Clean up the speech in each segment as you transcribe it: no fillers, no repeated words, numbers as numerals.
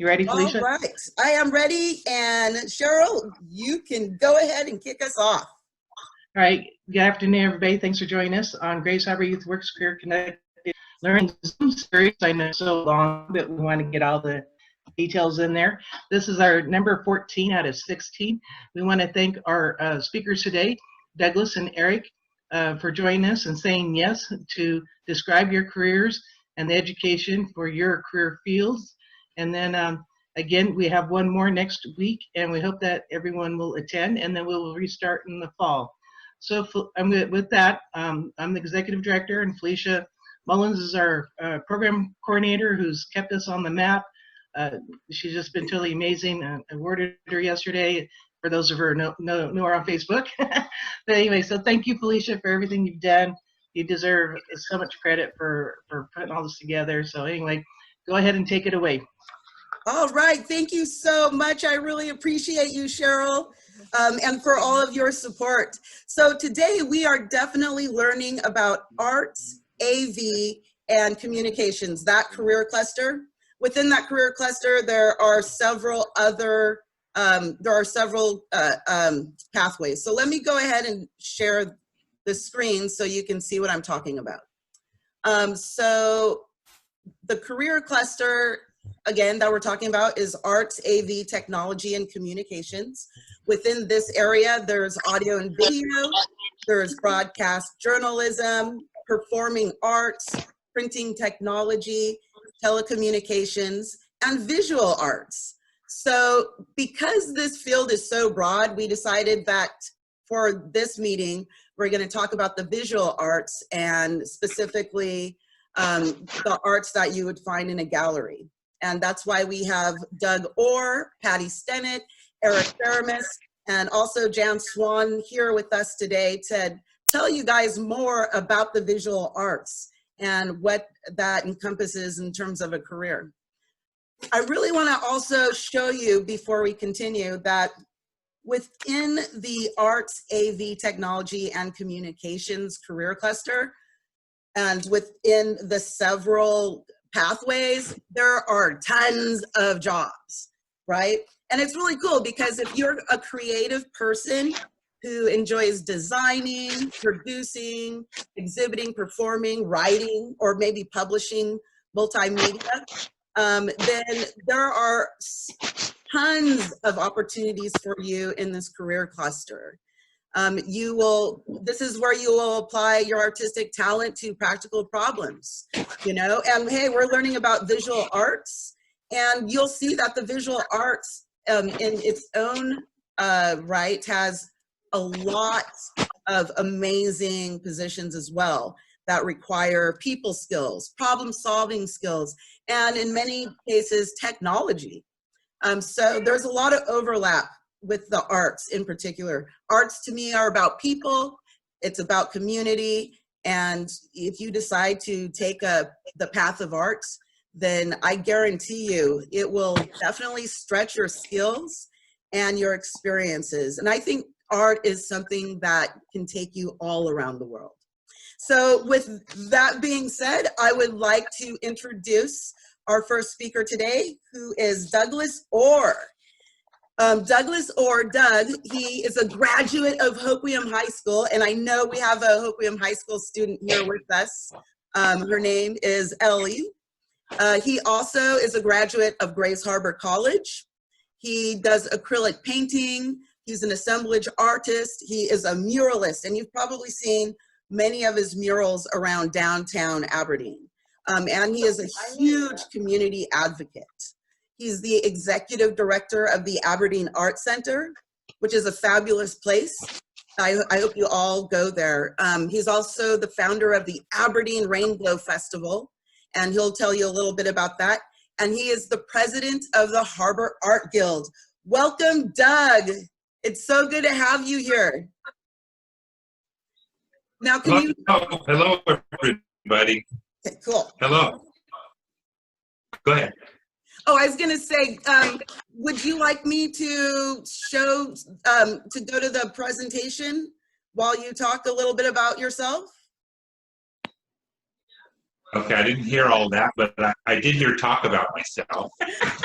You ready, All Felicia? right, I am ready. And Cheryl, you can go ahead and kick us off. All right, good afternoon, everybody. Thanks for joining us on Grace Harbor Youth Works Career Connected Learning Zoom series. I know it's so long, but we want to get all the details in there. This is our number 14 out of 16. We want to thank our speakers today, Douglas and Eric, for joining us and saying yes to describe your careers and the education for your career fields. And then again, we have one more next week, and we hope that everyone will attend, and then we'll restart in the fall. So with that, I'm the executive director, and Felicia Mullins is our program coordinator who's kept us on the map. She's just been totally amazing. I awarded her yesterday, for those of her who know her on Facebook. But anyway, so thank you, Felicia, for everything you've done. You deserve so much credit for putting all this together. So anyway, go ahead and take it away. All right, thank you so much. I really appreciate you, Cheryl, and for all of your support. So today we are definitely learning about arts, AV, and communications, that career cluster. Within that career cluster, there are several other, pathways. So let me go ahead and share the screen so you can see what I'm talking about. So the career cluster, again, that we're talking about is arts, AV, technology, and communications. Within this area, there's audio and video, there's broadcast journalism, performing arts, printing technology, telecommunications, and visual arts. So because this field is so broad, we decided that for this meeting, we're going to talk about the visual arts and specifically the arts that you would find in a gallery. And that's why we have Doug Orr, Patti Stennett, Eric Faramus, and also Jan Swan here with us today to tell you guys more about the visual arts and what that encompasses in terms of a career. I really want to also show you, before we continue, that within the arts, AV, technology, and communications career cluster, and within the several pathways, there are tons of jobs, right? And it's really cool because if you're a creative person who enjoys designing, producing, exhibiting, performing, writing, or maybe publishing multimedia, then there are tons of opportunities for you in this career cluster. This is where you will apply your artistic talent to practical problems, you know, and hey, we're learning about visual arts, and you'll see that the visual arts in its own right has a lot of amazing positions as well that require people skills, problem solving skills, and in many cases, technology. So there's a lot of overlap with the arts in particular. Arts to me are about people, it's about community, and if you decide to take the path of arts, then I guarantee you it will definitely stretch your skills and your experiences. And I think art is something that can take you all around the world. So with that being said, I would like to introduce our first speaker today, who is Douglas Orr. Douglas Orr, Doug, he is a graduate of Hoquiam High School, and I know we have a Hoquiam High School student here with us. Her name is Ellie. He also is a graduate of Grace Harbor College. He does acrylic painting. He's an assemblage artist. He is a muralist, and you've probably seen many of his murals around downtown Aberdeen. And he is a huge community advocate. He's the executive director of the Aberdeen Art Center, which is a fabulous place. I hope you all go there. He's also the founder of the Aberdeen Rainbow Festival, and he'll tell you a little bit about that. And he is the president of the Harbor Art Guild. Welcome, Doug. It's so good to have you here. Now, can you? Hello, everybody. Okay, cool. Hello. Go ahead. Oh, I was going to say, would you like me to show, to go to the presentation while you talk a little bit about yourself? Okay, I didn't hear all that, but I did hear talk about myself.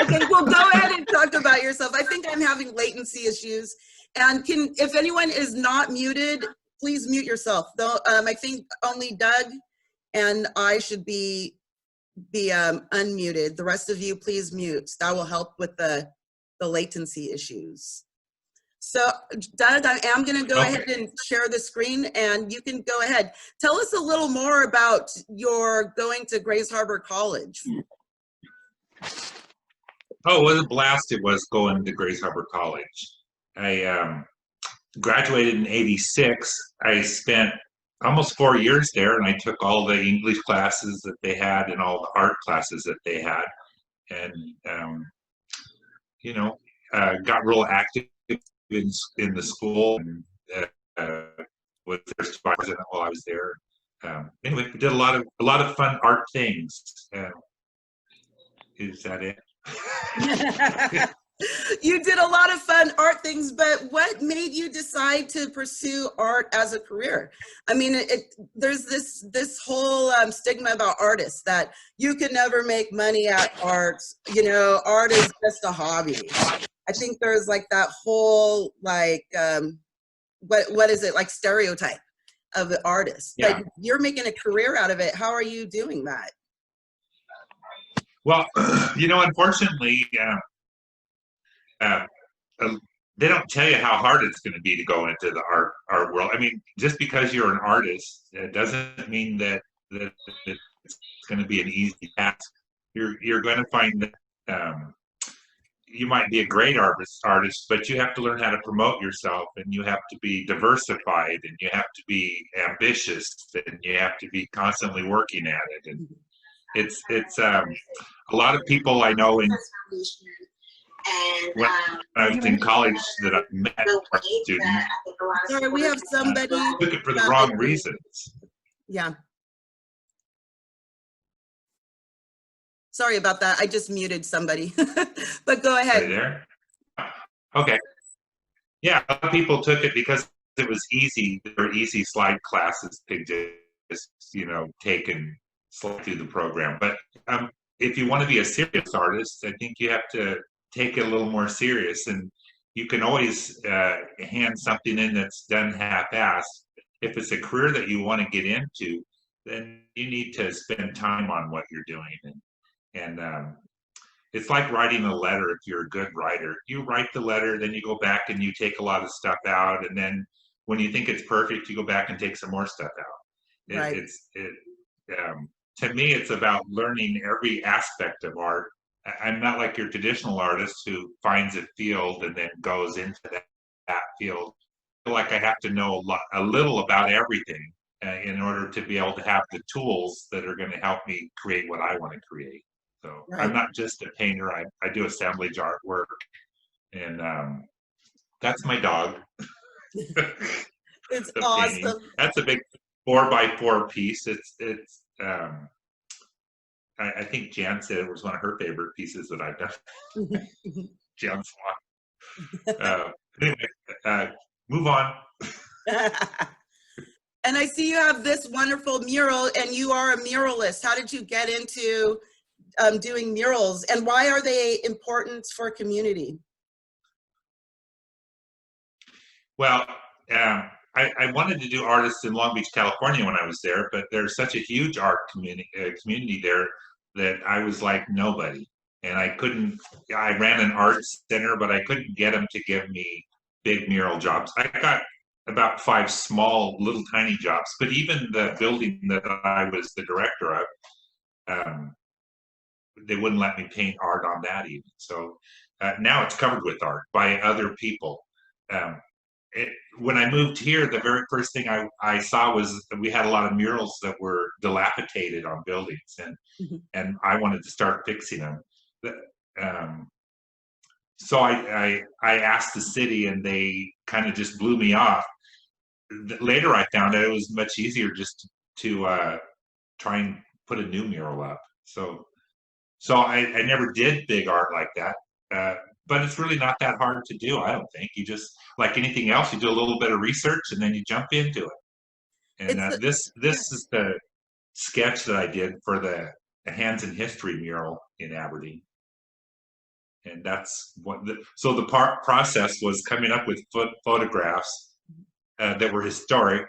Okay, well, go ahead and talk about yourself. I think I'm having latency issues. And if anyone is not muted, please mute yourself. Though I think only Doug and I should be unmuted. The rest of you, please mute. That will help with the latency issues. So, Doug, I am going to go ahead and share the screen, and you can go ahead. Tell us a little more about your going to Grays Harbor College. Oh, what a blast it was going to Grays Harbor College. I graduated in '86. I spent almost 4 years there, and I took all the English classes that they had and all the art classes that they had, and you know, got real active in the school, and with their supervisors while I was there. Anyway, we did a lot of fun art things. Is that it? You did a lot of fun art things, but what made you decide to pursue art as a career? I mean, there's this whole stigma about artists that you can never make money at art. You know, art is just a hobby. I think there's like that whole like what is it, like stereotype of the artist. Yeah. But you're making a career out of it. How are you doing that? Well, you know, unfortunately, they don't tell you how hard it's going to be to go into the art world. I mean, just because you're an artist, it doesn't mean that it's going to be an easy task. You're going to find that you might be a great artist, but you have to learn how to promote yourself, and you have to be diversified, and you have to be ambitious, and you have to be constantly working at it. And it's a lot of people I know when I was in college that I've met art students. Sorry, we have somebody. Took it for the wrong reasons. Yeah. Sorry about that. I just muted somebody, but go ahead. Are you there? Okay. Yeah, a lot of people took it because it was easy. There were easy slide classes to just, you know, take and slide through the program. But if you want to be a serious artist, I think you have to take it a little more serious. And you can always hand something in that's done half-assed. If it's a career that you want to get into, then you need to spend time on what you're doing. And it's like writing a letter. If you're a good writer, you write the letter, then you go back and you take a lot of stuff out, and then when you think it's perfect, you go back and take some more stuff out. Right. To me, it's about learning every aspect of art. I'm not like your traditional artist who finds a field and then goes into that field. I feel like I have to know a little about everything in order to be able to have the tools that are going to help me create what I want to create. So right. I'm not just a painter. I do assemblage artwork, and that's my dog. It's awesome. Painting. That's a big 4x4 piece. I think Jan said it was one of her favorite pieces that I've done. Jan Swan. Anyway, move on. And I see you have this wonderful mural, and you are a muralist. How did you get into doing murals, and why are they important for community? Well, I wanted to do artists in Long Beach, California when I was there, but there's such a huge art community there that I was like nobody. And I ran an art center, but I couldn't get them to give me big mural jobs. I got about 5 small, little tiny jobs, but even the building that I was the director of, they wouldn't let me paint art on that even. So now it's covered with art by other people. When I moved here, the very first thing I saw was that we had a lot of murals that were dilapidated on buildings, and I wanted to start fixing them. So I asked the city, and they kind of just blew me off. Later, I found out it was much easier just to try and put a new mural up. So I never did big art like that. But it's really not that hard to do, I don't think. You just, like anything else, you do a little bit of research and then you jump into it. And this is the sketch that I did for the Hands in History mural in Aberdeen. And that's what so the process was coming up with photographs that were historic.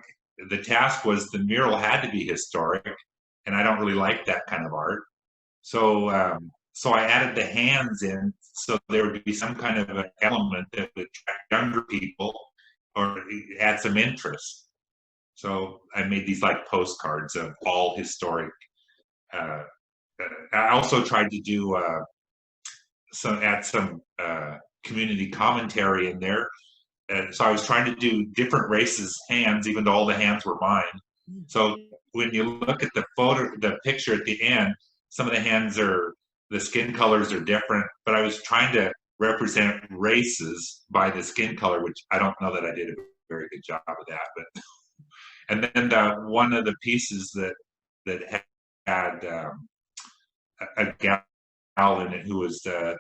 The task was the mural had to be historic, and I don't really like that kind of art. So so I added the hands in, so there would be some kind of an element that would attract younger people or add some interest. So I made these like postcards of all historic. I also tried to do add some community commentary in there. And so I was trying to do different races' hands, even though all the hands were mine. So when you look at the picture at the end, some of the hands the skin colors are different, but I was trying to represent races by the skin color, which I don't know that I did a very good job of that. But and then one of the pieces that had a gal in it who was the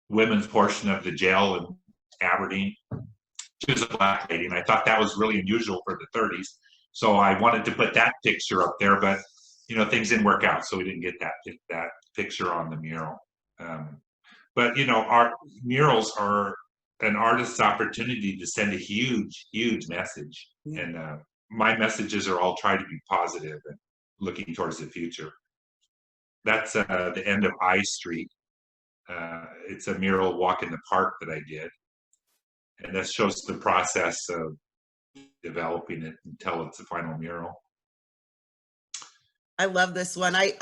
women's portion of the jail in Aberdeen. She was a Black lady, and I thought that was really unusual for the 30s. So I wanted to put that picture up there, but you know, things didn't work out, so we didn't get that picture on the mural. But you know, our murals are an artist's opportunity to send a huge, huge message, and my messages are all trying to be positive and looking towards the future. That's the end of I Street. It's a mural walk in the park that I did, and that shows the process of developing it until it's a final mural. I love this one. I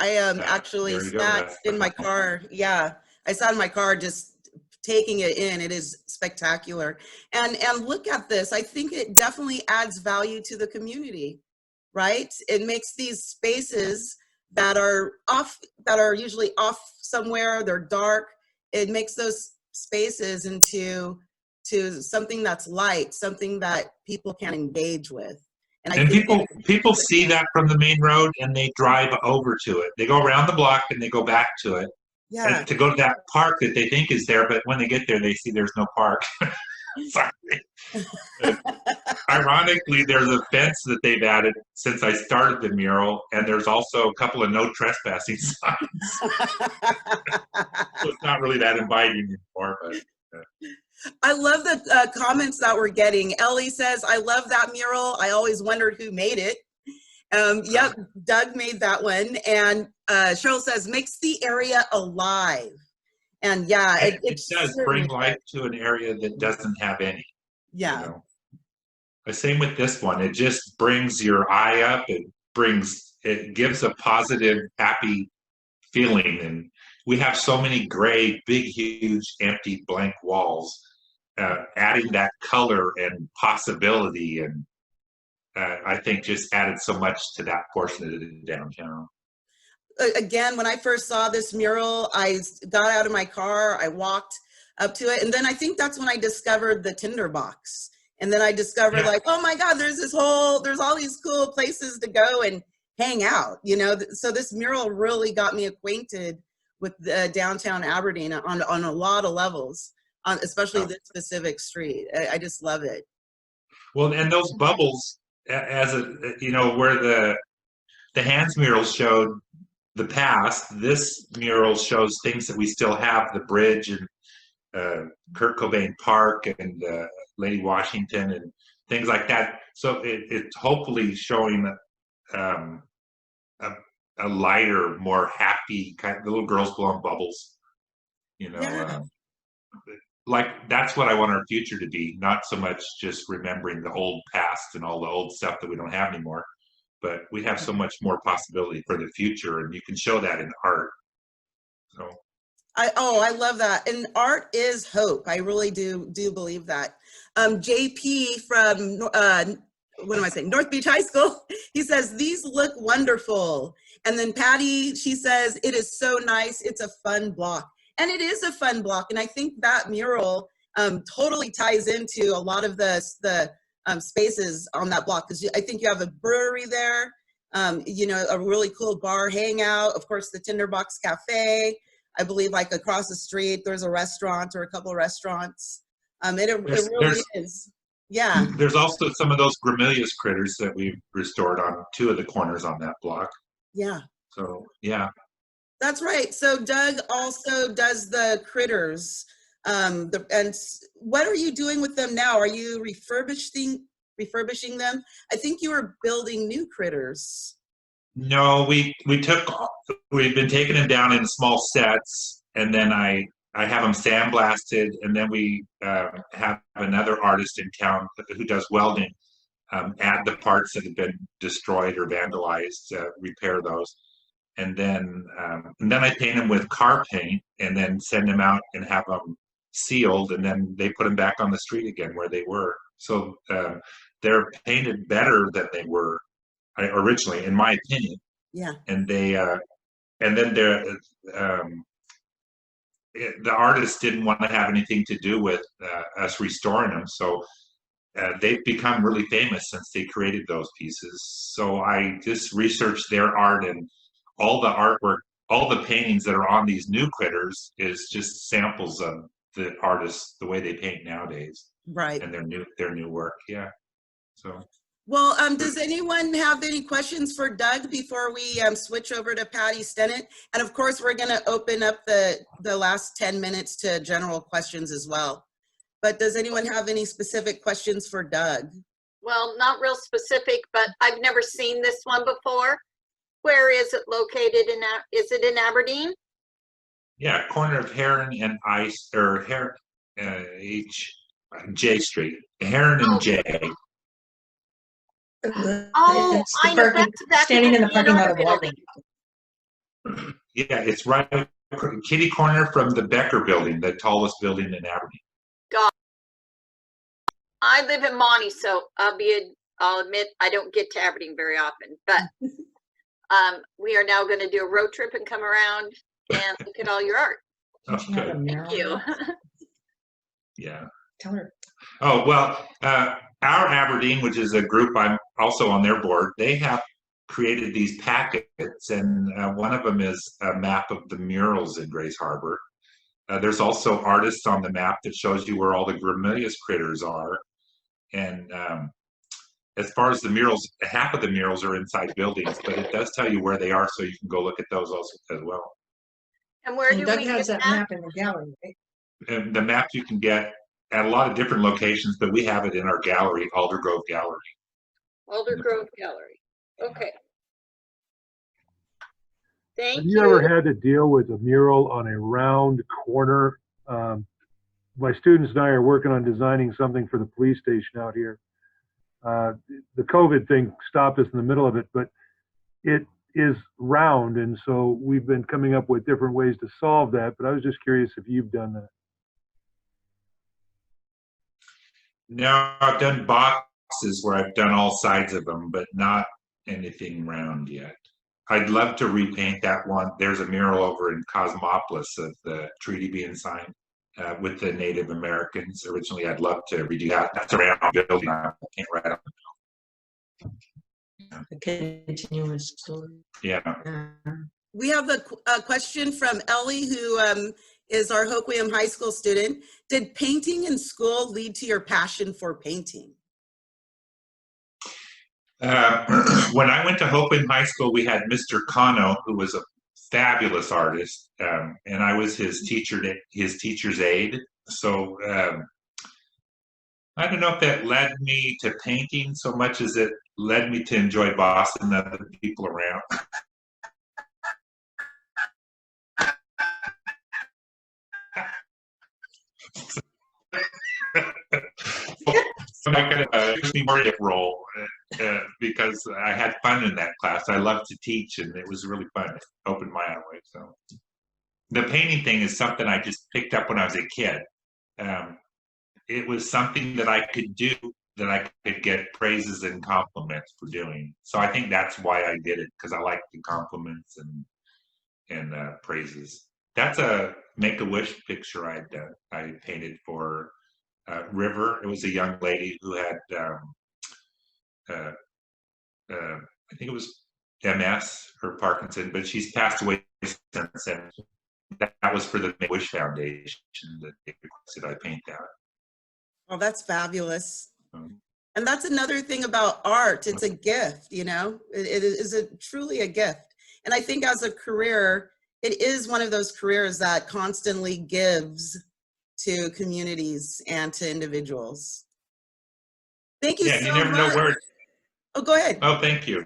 actually sat in my car. Yeah, I sat in my car just taking it in. It is spectacular. And look at this. I think it definitely adds value to the community, right? It makes these spaces that are usually off somewhere, they're dark. It makes those spaces into something that's light, something that people can engage with. And people see that from the main road, and they drive over to it. They go around the block and they go back to it, and to go to that park that they think is there. But when they get there, they see there's no park. Sorry. Ironically, there's a fence that they've added since I started the mural, and there's also a couple of no trespassing signs. So it's not really that inviting anymore. But I love the comments that we're getting. Ellie says, I love that mural. I always wondered who made it. Yep, Doug made that one. And Cheryl says, makes the area alive. And yeah, it does bring life to an area that doesn't have any. Yeah. You know? The same with this one. It just brings your eye up. It gives a positive, happy feeling. And we have so many gray, big, huge, empty, blank walls. Adding that color and possibility, and I think just added so much to that portion of the downtown. Again, when I first saw this mural, I got out of my car, I walked up to it, and then I think that's when I discovered the tinderbox. And then I discovered like, oh my God, there's all these cool places to go and hang out, you know? So this mural really got me acquainted with downtown Aberdeen on a lot of levels. Especially this specific street. I just love it. Well, and those bubbles, as you know, where the hands mural showed the past, this mural shows things that we still have, the bridge and Kurt Cobain Park and Lady Washington and things like that. So it's hopefully showing a lighter, more happy kind of, the little girls blowing bubbles, you know. Yeah. Like that's what I want our future to be, not so much just remembering the old past and all the old stuff that we don't have anymore, but we have so much more possibility for the future, and you can show that in art. So I love that. And art is hope. I really do believe that. JP from North Beach High School, he says, these look wonderful. And then Patty, she says, it is so nice. It's a fun block. And it is a fun block. And I think that mural totally ties into a lot of the spaces on that block. Because I think you have a brewery there, you know, a really cool bar hangout. Of course, the Tinderbox Cafe. I believe like across the street, there's a restaurant or a couple of restaurants. It really is. Yeah, There's also some of those gremillious critters that we've restored on 2 of the corners on that block. yeah. So yeah. That's right. So Doug also does the critters. What are you doing with them now? Are you refurbishing them? I think you were building new critters. No, we've been taking them down in small sets, and then I have them sandblasted, and then we have another artist in town who does welding, add the parts that have been destroyed or vandalized, repair those, and then I paint them with car paint, and then send them out and have them sealed, and then they put them back on the street again where they were. So they're painted better than they were originally, in my opinion. Yeah. And then the artist didn't want to have anything to do with us restoring them, so they've become really famous since they created those pieces. So I just researched their art, and all the artwork, all the paintings that are on these new critters is just samples of the artists, the way they paint nowadays, Right. and their new work. Yeah. So. Well, does anyone have any questions for Doug before we switch over to Patti Stennett? And of course, we're going to open up the last 10 minutes to general questions as well. But does anyone have any specific questions for Doug? Well, not real specific, but I've never seen this one before. Where is it located is it in Aberdeen? Yeah, corner of Heron and Ice, or Heron, J Street, Heron and J. Oh, I know, that's standing in the parking lot of Walden. Yeah, it's right kitty corner from the Becker building, the tallest building in Aberdeen. God. I live in Monty, so I'll admit I don't get to Aberdeen very often, but we are now going to do a road trip and come around and look at all your art. Oh, good. Thank you. Yeah. Tell her. Oh, well, our Aberdeen, which is a group I'm also on their board, they have created these packets, and one of them is a map of the murals in Grays Harbor. There's also artists on the map that shows you where all the gremillious critters are. And as far as the murals, half of the murals are inside buildings, but it does tell you where they are, so you can go look at those also as well. And where do Doug we has get that map in the gallery, right? And the map you can get at a lot of different locations, but we have it in our gallery, Aldergrove Gallery. Aldergrove Gallery. Okay. Thank Have you ever had to deal with a mural on a round corner? My students and I are working on designing something for the police station out here. The COVID thing stopped us in the middle of it, but it is round, and so we've been coming up with different ways to solve that, but I was just curious if you've done that. No, I've done boxes where I've done all sides of them, but not anything round yet. I'd love to repaint that one. There's a mural over in Cosmopolis of the treaty being signed with the Native Americans. Originally, I'd love to redo that. That's a round building. I can't write on A continuous story. Yeah. We have a question from Ellie, who is our Hoquiam High School student. Did painting in school lead to your passion for painting? When I went to Hoquiam High School, we had Mr. Kano, who was a fabulous artist, and I was his teacher's aide. So I don't know if that led me to painting so much as it led me to enjoy bossing other people around. So I got a leadership role because I had fun in that class. I loved to teach, and it was really fun. It opened my eye. So the painting thing is something I just picked up when I was a kid. It was something that I could do, that I could get praises and compliments for doing. So I think that's why I did it, because I like the compliments and praises. That's a Make-A-Wish picture I'd done. I painted for River. It was a young lady who had, I think it was MS or Parkinson, but she's passed away since then. That was for the Make-A-Wish Foundation that they requested I paint that. Oh, that's fabulous. And that's another thing about art. It's a gift, you know, it is truly a gift. And I think as a career, it is one of those careers that constantly gives to communities and to individuals. Thank you Yeah, so you never much. know where. Oh, go ahead. Oh, thank you.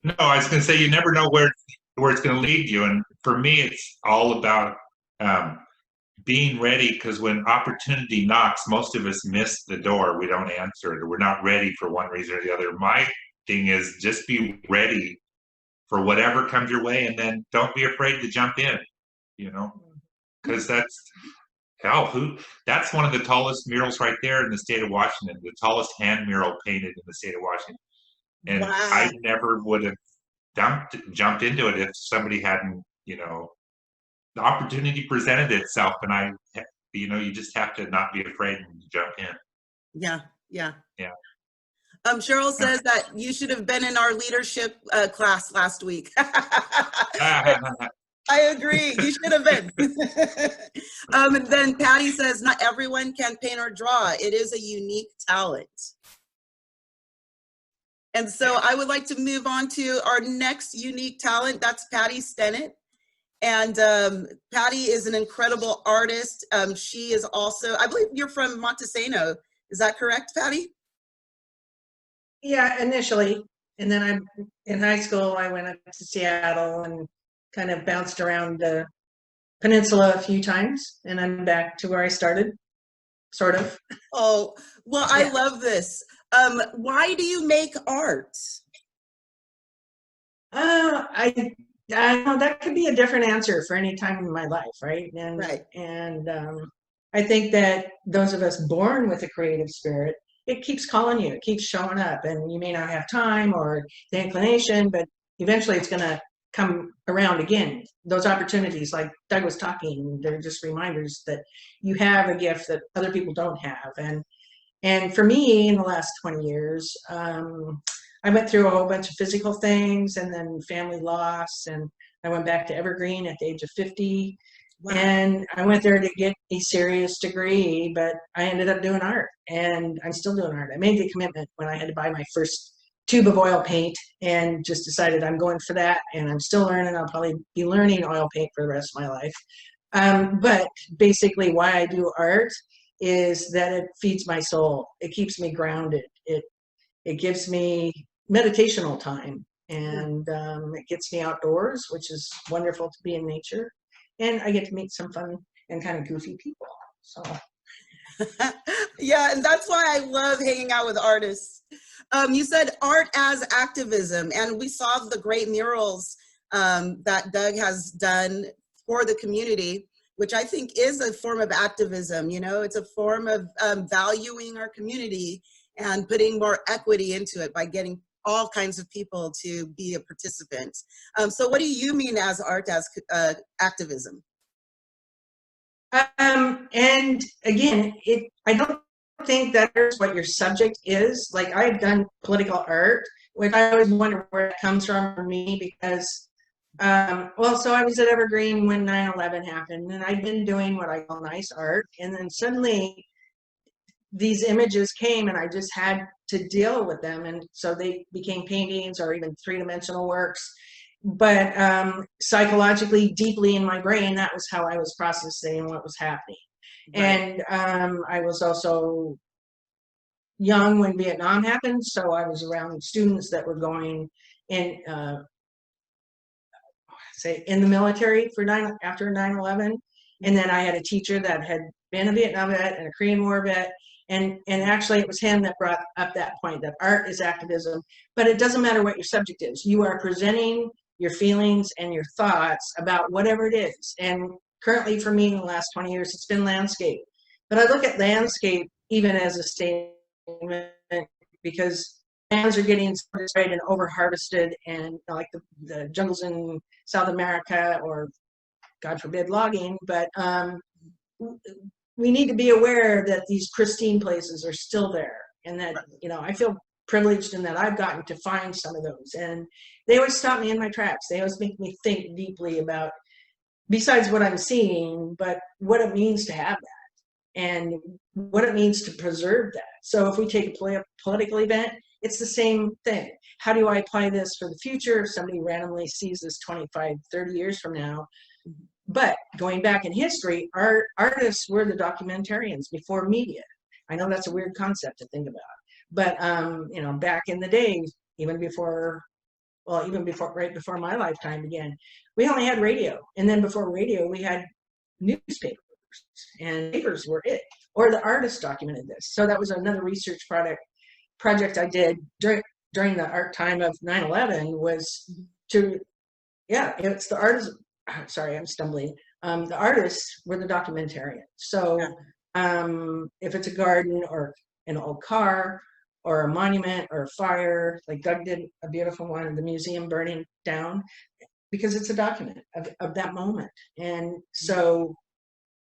No, I was going to say you never know where it's going to lead you, and for me, it's all about being ready, because when opportunity knocks, most of us miss the door. We don't answer it, or we're not ready for one reason or the other. My thing is just be ready for whatever comes your way, and then don't be afraid to jump in, you know, because that's one of the tallest murals right there in the state of Washington, the tallest hand mural painted in the state of Washington. And Wow. I never would have jumped into it if somebody hadn't, you know, the opportunity presented itself, and you just have to not be afraid and jump in. Yeah, yeah. Yeah. Cheryl says that you should have been in our leadership class last week. I agree. You should have been. And then Patty says, not everyone can paint or draw. It is a unique talent. And so I would like to move on to our next unique talent. That's Patti Stennett. And Patti is an incredible artist. She is also, I believe you're from Montesano. Is that correct, Patti? Yeah, initially. And then in high school, I went up to Seattle and kind of bounced around the peninsula a few times. And I'm back to where I started, sort of. Oh, well, I love this. Why do you make art? I know that could be a different answer for any time in my life, right? And, Right. And I think that those of us born with a creative spirit, it keeps calling you, it keeps showing up, and you may not have time or the inclination, but eventually it's going to come around again. Those opportunities, like Doug was talking, they're just reminders that you have a gift that other people don't have. And for me, in the last 20 years, I went through a whole bunch of physical things and then family loss, and I went back to Evergreen at the age of 50. Wow. And I went there to get a serious degree, but I ended up doing art, and I'm still doing art. I made the commitment when I had to buy my first tube of oil paint and just decided I'm going for that, and I'm still learning. I'll probably be learning oil paint for the rest of my life. But basically why I do art is that it feeds my soul. It keeps me grounded. It gives me meditational time, and it gets me outdoors, which is wonderful to be in nature. And I get to meet some fun and kind of goofy people. So, yeah, and that's why I love hanging out with artists. You said art as activism, and we saw the great murals that Doug has done for the community, which I think is a form of activism. You know, it's a form of valuing our community and putting more equity into it by getting all kinds of people to be a participant. So what do you mean as art as activism? And again, I don't think that's what your subject is. Like, I've done political art, which I always wonder where it comes from for me, because, so I was at Evergreen when 9/11 happened, and I'd been doing what I call nice art, and then suddenly these images came and I just had to deal with them, and so they became paintings or even three-dimensional works. But psychologically, deeply in my brain, that was how I was processing what was happening. Right. And I was also young when Vietnam happened, so I was around students that were going in, say, in the military for after 9/11. And then I had a teacher that had been a Vietnam vet and a Korean War vet. And actually, it was him that brought up that point, that art is activism. But it doesn't matter what your subject is. You are presenting your feelings and your thoughts about whatever it is. And currently, for me, in the last 20 years, it's been landscape. But I look at landscape even as a statement, because lands are getting sprayed and over-harvested, and like the jungles in South America, or God forbid logging, but we need to be aware that these pristine places are still there, and that, you know, I feel privileged in that I've gotten to find some of those, and they always stop me in my tracks. They always make me think deeply about, besides what I'm seeing, but what it means to have that. and what it means to preserve that. So if we take a political event, it's the same thing. How do I apply this for the future if somebody randomly sees this 25, 30 years from now? But going back in history, artists were the documentarians before media. I know that's a weird concept to think about, but you know, back in the day, even before, right before my lifetime began, we only had radio, and then before radio, we had newspapers, and papers were it, or the artists documented this. So that was another research project I did during the art time of 9/11 was to, yeah, it's the artists. Sorry, I'm stumbling. The artists were the documentarians. So if it's a garden or an old car or a monument or a fire, like Doug did a beautiful one, the museum burning down, because it's a document of that moment. And so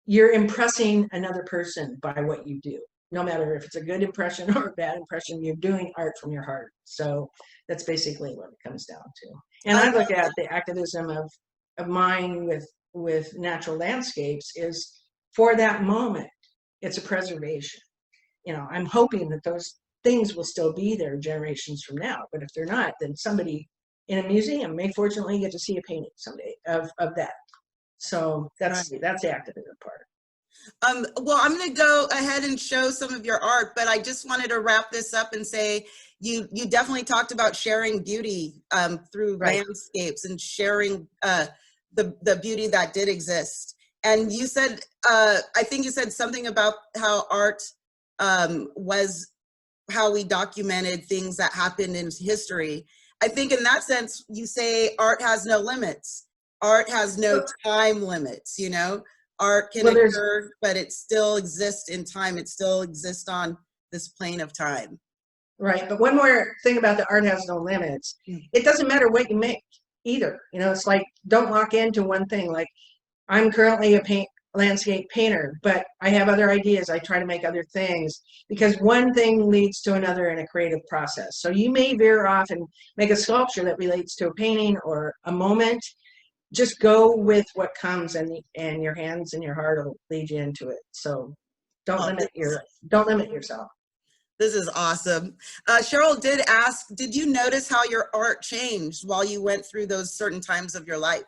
you're impressing another person by what you do. No matter if it's a good impression or a bad impression, you're doing art from your heart. So that's basically what it comes down to. And I look at the activism of mine with natural landscapes is for that moment, it's a preservation. You know, I'm hoping that those things will still be there generations from now, but if they're not, then somebody in a museum may fortunately get to see a painting someday of that. So that's the activism part. Well, I'm going to go ahead and show some of your art, but I just wanted to wrap this up and say you definitely talked about sharing beauty through landscapes and sharing the beauty that did exist. And you said, I think you said something about how art was how we documented things that happened in history. I think in that sense, you say art has no limits. Art has no time limits, you know? Art can occur, but it still exists in time. It still exists on this plane of time. Right, but one more thing about the art has no limits. It doesn't matter what you make either. You know, it's like, don't lock into one thing. Like, I'm currently a landscape painter, but I have other ideas. I try to make other things because one thing leads to another in a creative process. So you may veer off and make a sculpture that relates to a painting or a moment. Just go with what comes, and your hands and your heart will lead you into it. So don't limit yourself. This is awesome. Cheryl did ask, did you notice how your art changed while you went through those certain times of your life?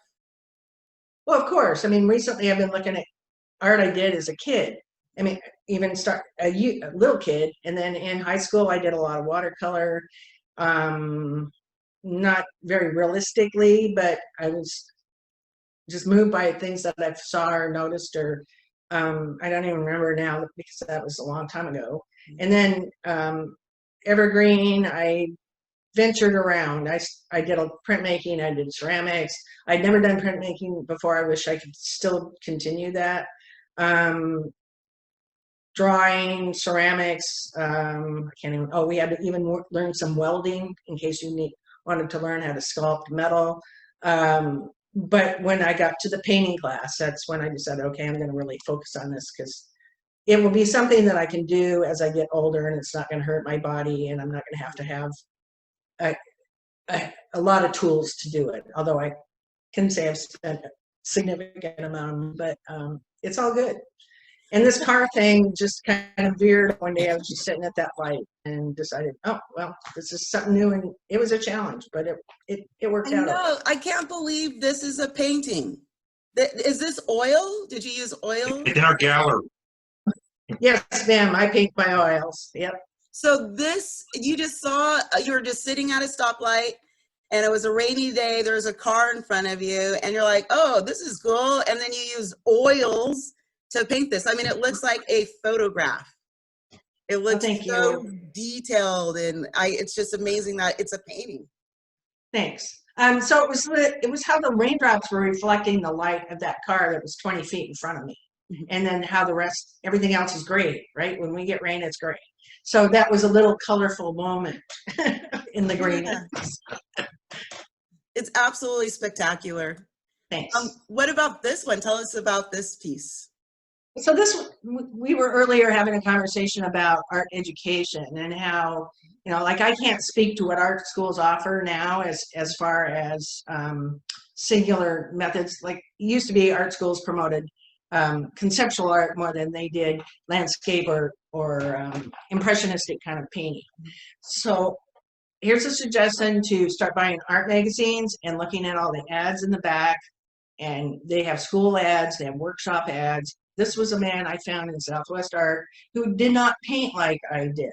Well, of course. I mean, recently I've been looking at art I did as a kid. I mean, even a little kid, and then in high school I did a lot of watercolor, not very realistically, but I was just moved by things that I saw or noticed, or I don't even remember now because that was a long time ago. And then Evergreen, I ventured around. I did a printmaking, I did ceramics. I'd never done printmaking before. I wish I could still continue that. Drawing, ceramics, I can't even, we had to even learn some welding in case you wanted to learn how to sculpt metal. But when I got to the painting class, that's when I decided, okay, I'm going to really focus on this because it will be something that I can do as I get older, and it's not going to hurt my body, and I'm not going to have a lot of tools to do it. Although I can say I've spent a significant amount, but it's all good. And this car thing just kind of veered. One day I was just sitting at that light and decided, oh, well, this is something new, and it was a challenge, but it worked out. No, I can't believe this is a painting. Is this oil? Did you use oil? It's in our gallery. Yes, ma'am. I paint by oils. Yep. So this, you just saw, you were just sitting at a stoplight, and it was a rainy day. There was a car in front of you, and you're like, oh, this is cool. And then you use oils to paint this. I mean, it looks like a photograph. It looks so detailed, and it's just amazing that it's a painting. Thanks. So it was how the raindrops were reflecting the light of that car that was 20 feet in front of me. And then how everything else is gray, right? When we get rain, it's gray. So that was a little colorful moment in the green. It's absolutely spectacular. Thanks. What about this one? Tell us about this piece. So we were earlier having a conversation about art education and how, like I can't speak to what art schools offer now as far as singular methods. Like it used to be art schools promoted conceptual art more than they did landscape or impressionistic kind of painting. So here's a suggestion to start buying art magazines and looking at all the ads in the back. And they have school ads, they have workshop ads. This was a man I found in Southwest Art who did not paint like I did.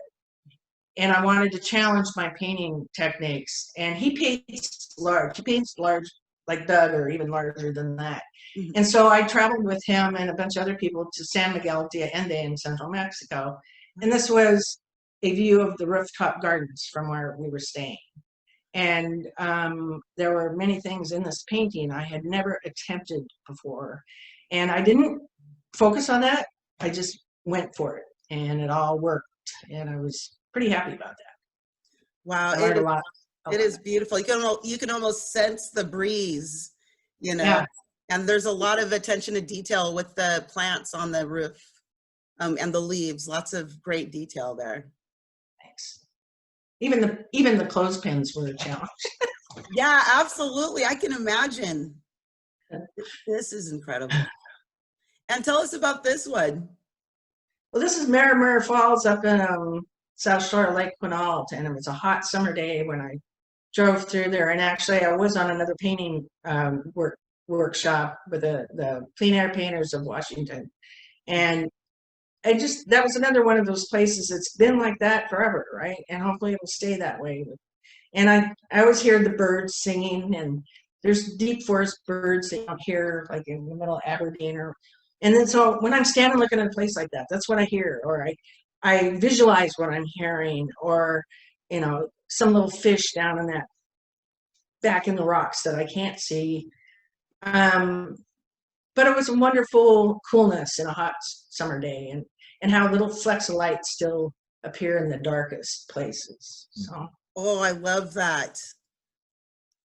And I wanted to challenge my painting techniques. And he paints large. He paints large like Doug, or even larger than that. Mhm. And so I traveled with him and a bunch of other people to San Miguel de Allende in central Mexico. And this was a view of the rooftop gardens from where we were staying. And there were many things in this painting I had never attempted before. And I didn't focus on that. I just went for it. And it all worked. And I was pretty happy about that. Wow, I learned a lot. it is beautiful. You can almost sense the breeze, you know. Yeah. And there's a lot of attention to detail with the plants on the roof and the leaves. Lots of great detail there. Thanks. Even the clothespins were a challenge. Yeah, absolutely. I can imagine. This is incredible. And tell us about this one. Well, this is Merrimer Falls up in South Shore of Lake Quinault, and it was a hot summer day when I drove through there. And actually, I was on another painting workshop with the Clean Air Painters of Washington, and that was another one of those places that's been like that forever, right? And hopefully it will stay that way. And I always hear the birds singing, and there's deep forest birds that you don't hear like in the middle of Aberdeen and then so when I'm standing looking at a place like that, that's what I hear, or I visualize what I'm hearing, or some little fish down in that back in the rocks that I can't see. But it was a wonderful coolness in a hot summer day, and how little flecks of light still appear in the darkest places. So. Oh, I love that.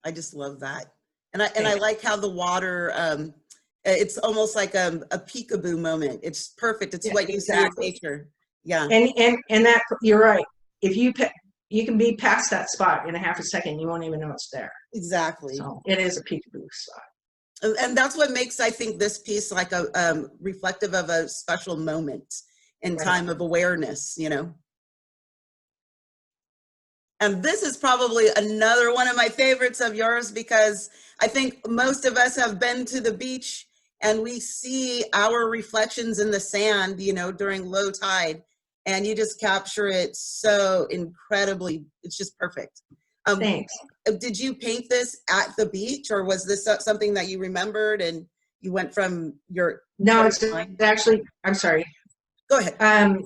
I just love that. And I like how the water, it's almost like a peekaboo moment. It's perfect. It's what you see in nature. Yeah. And that, you're right. If you can be past that spot in a half a second, you won't even know it's there. Exactly. So it is a peekaboo spot. And that's what makes, I think, this piece like a reflective of a special moment in time of awareness, And this is probably another one of my favorites of yours, because I think most of us have been to the beach and we see our reflections in the sand, during low tide, and you just capture it so incredibly. It's just perfect. Thanks. Did you paint this at the beach, or was this something that you remembered and you went from your? No, it's actually, I'm sorry. Go ahead.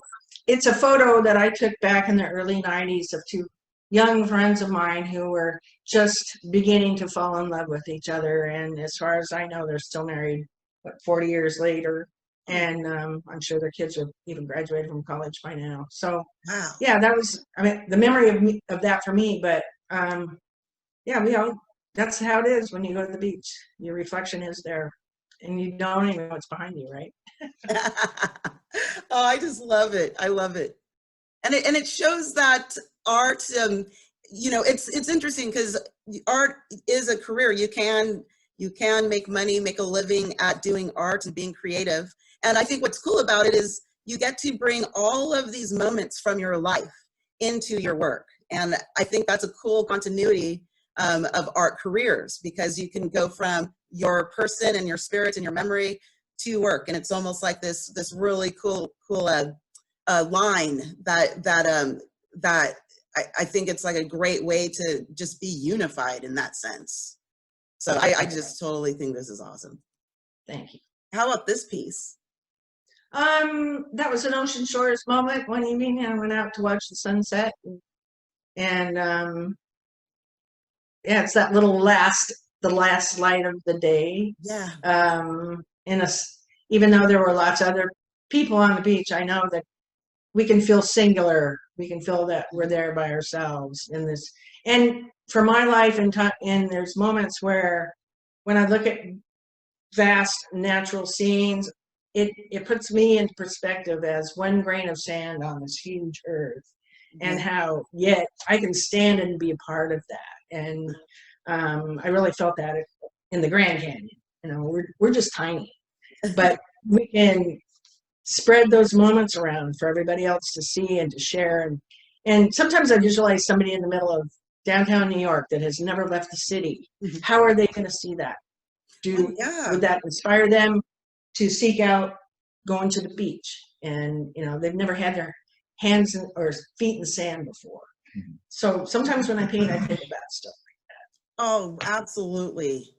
It's a photo that I took back in the early 90s of two young friends of mine who were just beginning to fall in love with each other. And as far as I know, they're still married, 40 years later. And I'm sure their kids are even graduated from college by now. So, wow. Yeah, that was, the memory of that for me. But yeah, that's how it is when you go to the beach. Your reflection is there, and you don't even know what's behind you, right? Oh, I just love it. I love it. And it shows that art, it's interesting because art is a career. You can make money, make a living at doing art and being creative. And I think what's cool about it is you get to bring all of these moments from your life into your work. And I think that's a cool continuity of art careers, because you can go from your person and your spirit and your memory to work. And it's almost like this really cool line that I think it's like a great way to just be unified in that sense. So I just totally think this is awesome. Thank you. How about this piece? That was an Ocean Shores moment one evening, and I went out to watch the sunset. And yeah, it's that the last light of the day. Yeah. Even though there were lots of other people on the beach, I know that we can feel singular. We can feel that we're there by ourselves in this. And for my life, and there's moments where when I look at vast natural scenes, it puts me into perspective as one grain of sand on this huge earth, and how yet I can stand and be a part of that. And I really felt that in the Grand Canyon. We're just tiny, but we can spread those moments around for everybody else to see and to share. And sometimes I visualize somebody in the middle of downtown New York that has never left the city. Mhm. How are they going to see that? Yeah. Would that inspire them to seek out going to the beach? And, you know, they've never had their hands or feet in the sand before. Mhm. So sometimes when I paint, I think about stuff. Oh, absolutely.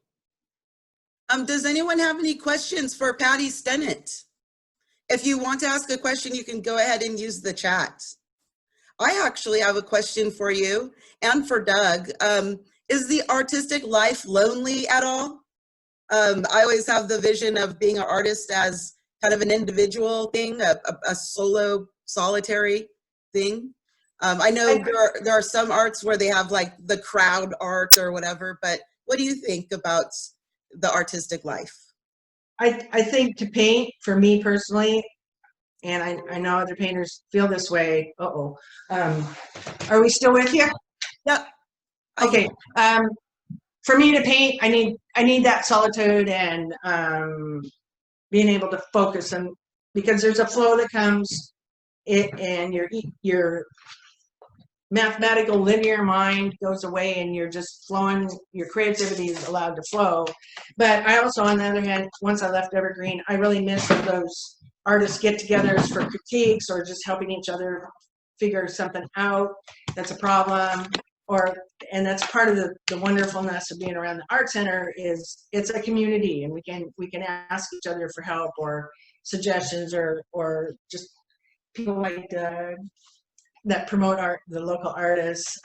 Does anyone have any questions for Patti Stennett? If you want to ask a question, you can go ahead and use the chat. I actually have a question for you and for Doug. Is the artistic life lonely at all? I always have the vision of being an artist as kind of an individual thing, a solo, solitary thing. I know there are some arts where they have like the crowd art or whatever, but what do you think about the artistic life? I think to paint, for me personally, and I know other painters feel this way. Uh-oh. Are we still with you? Yeah. Okay. For me to paint, I need that solitude and being able to focus, and because there's a flow that comes, and your mathematical linear mind goes away and you're just flowing, your creativity is allowed to flow. But I also, on the other hand, once I left Evergreen, I really missed those artists get-togethers for critiques or just helping each other figure something out that's a problem. And that's part of the wonderfulness of being around the art center, is it's a community, and we can ask each other for help or suggestions, or just people like that promote art, the local artists.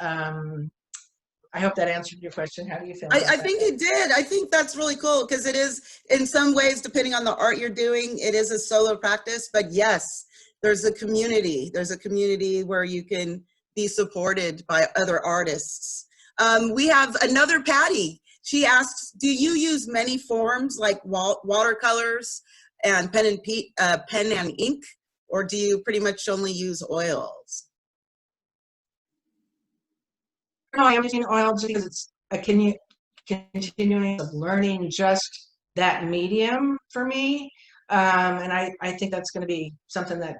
I hope that answered your question. How do you feel? I think it did. I think that's really cool, because it is, in some ways, depending on the art you're doing, it is a solo practice. But yes, there's a community. There's a community where you can be supported by other artists. We have another Patti. She asks, do you use many forms like watercolors and pen and ink, or do you pretty much only use oils? No, I'm using oils because it's a continuing of learning just that medium for me. And I think that's going to be something that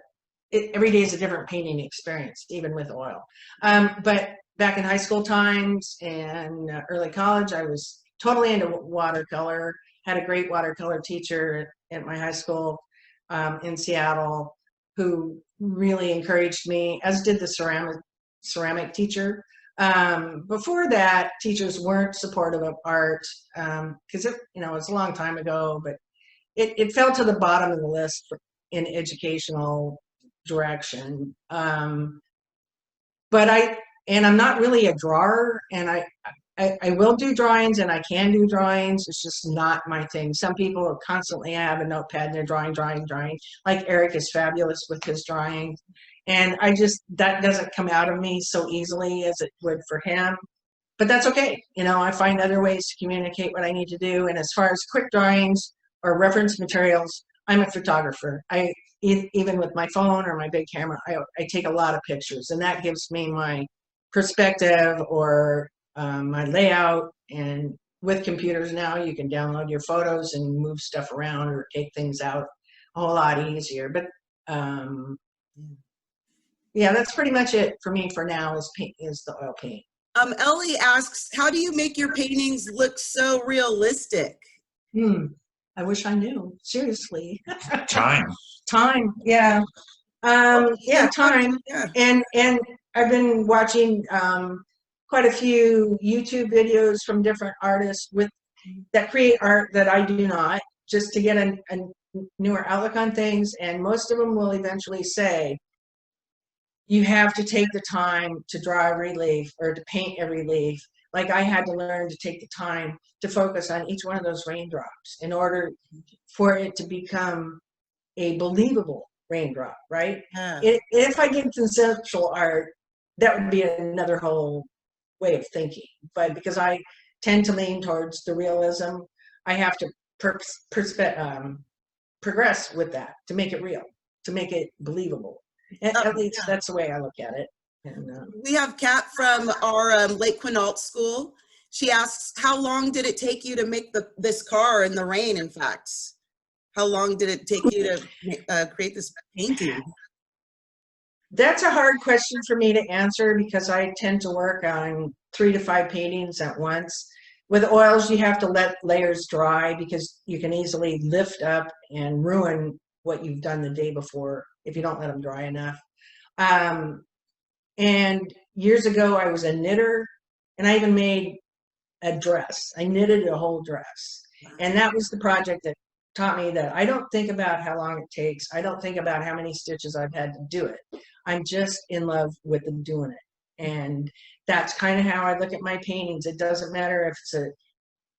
every day is a different painting experience, even with oil. But back in high school times and early college, I was totally into watercolor. Had a great watercolor teacher at my high school in Seattle who really encouraged me, as did the ceramic teacher. Before that, teachers weren't supportive of art because it was a long time ago, but it fell to the bottom of the list in educational direction. But I'm not really a drawer, and I will do drawings, and I can do drawings. It's just not my thing. Some people constantly have a notepad and they're drawing. Like Eric is fabulous with his drawing. And that doesn't come out of me so easily as it would for him. But that's okay. I find other ways to communicate what I need to do. And as far as quick drawings or reference materials, I'm a photographer. Even with my phone or my big camera, I take a lot of pictures, and that gives me my perspective or my layout. And with computers now, you can download your photos and move stuff around or take things out a whole lot easier. But yeah, that's pretty much it for me for now, is the oil paint. Ellie asks, how do you make your paintings look so realistic? I wish I knew. Seriously. Time. Time, yeah. Time. Yeah. And I've been watching quite a few YouTube videos from different artists that create art that I do not, just to get a newer outlook on things. And most of them will eventually say, you have to take the time to draw a relief or to paint a relief. Like I had to learn to take the time to focus on each one of those raindrops in order for it to become a believable raindrop, right? Yeah. If I did conceptual art, that would be another whole way of thinking. But because I tend to lean towards the realism, I have to progress with that to make it real, to make it believable. At least that's the way I look at it. And, we have Kat from our Lake Quinault school. She asks, how long did it take you to make this car in the rain, in fact? how long did it take you to create this painting? That's a hard question for me to answer because I tend to work on 3 to 5 paintings at once. With oils, you have to let layers dry because you can easily lift up and ruin what you've done the day before if you don't let them dry enough. And years ago, I was a knitter, and I even made a dress. I knitted a whole dress. And that was the project that taught me that I don't think about how long it takes. I don't think about how many stitches I've had to do it. I'm just in love with doing it. And that's kind of how I look at my paintings. It doesn't matter if it's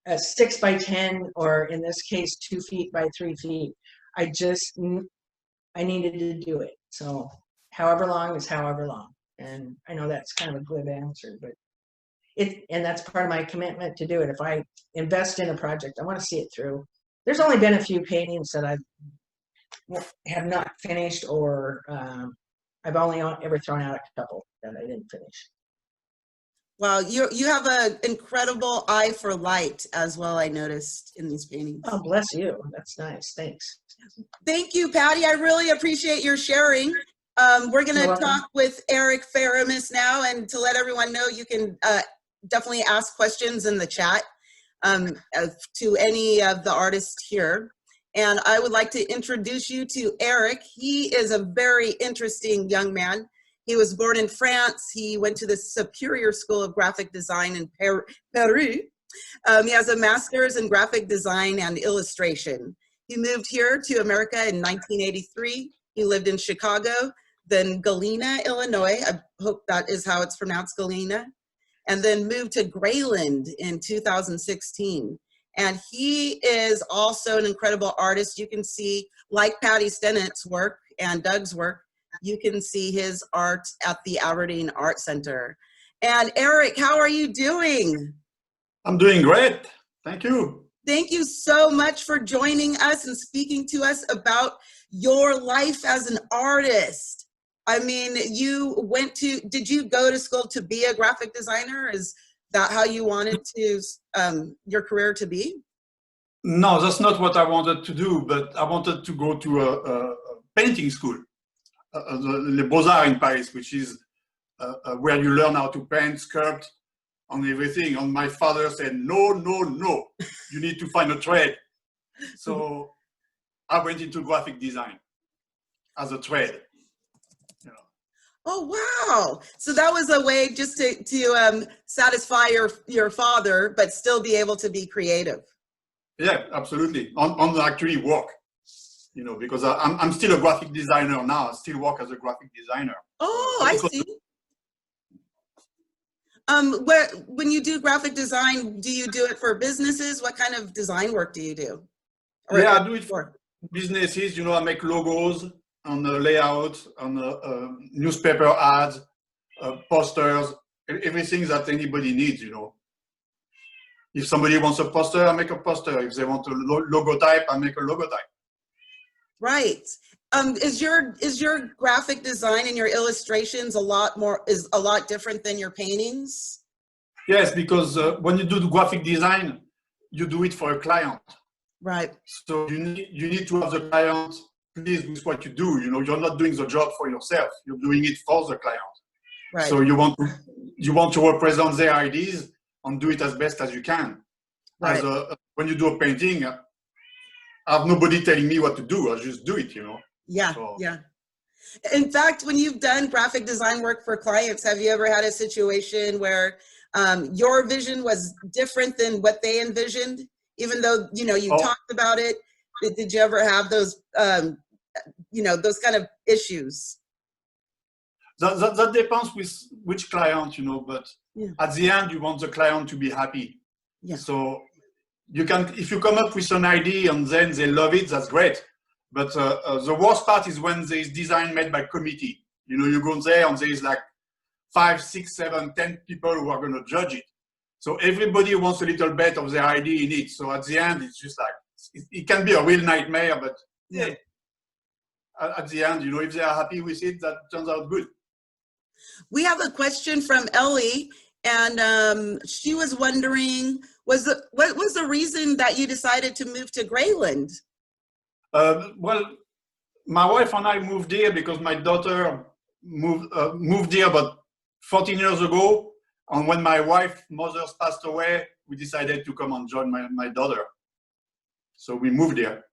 a 6 by 10 or in this case 2 feet by 3 feet. I needed to do it. So however long is however long. And I know that's kind of a glib answer, but and that's part of my commitment to do it. If I invest in a project, I want to see it through. There's only been a few paintings that I have not finished, or I've only ever thrown out a couple that I didn't finish. Wow, you have an incredible eye for light as well, I noticed in these paintings. Oh, bless you. That's nice. Thanks. Thank you, Patty. I really appreciate your sharing. We're going to talk with Eric Faramus now, and to let everyone know, you can definitely ask questions in the chat to any of the artists here. And I would like to introduce you to Eric. He is a very interesting young man. He was born in France. He went to the Superior School of Graphic Design in Peru. He has a master's in graphic design and illustration. He moved here to America in 1983. He lived in Chicago, then Galena, Illinois. I hope that is how it's pronounced, Galena. And then moved to Greyland in 2016. And he is also an incredible artist. You can see, like Patti Stennett's work and Doug's work, you can see his art at the Aberdeen Art Center. And Eric, how are you doing? I'm doing great. Thank you. Thank you so much for joining us and speaking to us about your life as an artist. I mean, did you go to school to be a graphic designer? Is that how you wanted to, your career to be? No, that's not what I wanted to do, but I wanted to go to a painting school, the Beaux-Arts in Paris, which is where you learn how to paint, sculpt, on everything. And my father said, no, no, no, you need to find a trade. So I went into graphic design as a trade. Oh, wow. So that was a way just to satisfy your father, but still be able to be creative. Yeah, absolutely. On actually work, because I'm still a graphic designer now. I still work as a graphic designer. Oh, I see. When you do graphic design, do you do it for businesses? What kind of design work do you do? Yeah, I do it for businesses. I make logos on the layout, on the newspaper ads, posters, everything that anybody needs, If somebody wants a poster, I make a poster. If they want a logotype, I make a logotype. Right. Is your graphic design and your illustrations a lot different than your paintings? Yes, because when you do the graphic design, you do it for a client. Right. So you need to have the client pleased with what you do. You're not doing the job for yourself. You're doing it for the client. Right. So you want to represent their ideas and do it as best as you can. Right. When you do a painting, I have nobody telling me what to do. I just do it, Yeah, so. Yeah. In fact, when you've done graphic design work for clients, have you ever had a situation where your vision was different than what they envisioned? Even though, you talked about it, did you ever have those, those kind of issues? That depends with which client, but yeah. At the end, you want the client to be happy. Yeah. So if you come up with an idea and then they love it, that's great. But the worst part is when there is design made by committee. You go there and there is like 5, 6, 7, 10 people who are going to judge it. So everybody wants a little bit of their idea in it. So at the end, it's just like, it can be a real nightmare, but yeah, at the end, if they are happy with it, that turns out good. We have a question from Ellie, and she was wondering, what was the reason that you decided to move to Greyland? Well, my wife and I moved here because my daughter moved here about 14 years ago. And when my wife's mother passed away, we decided to come and join my daughter. So we moved here.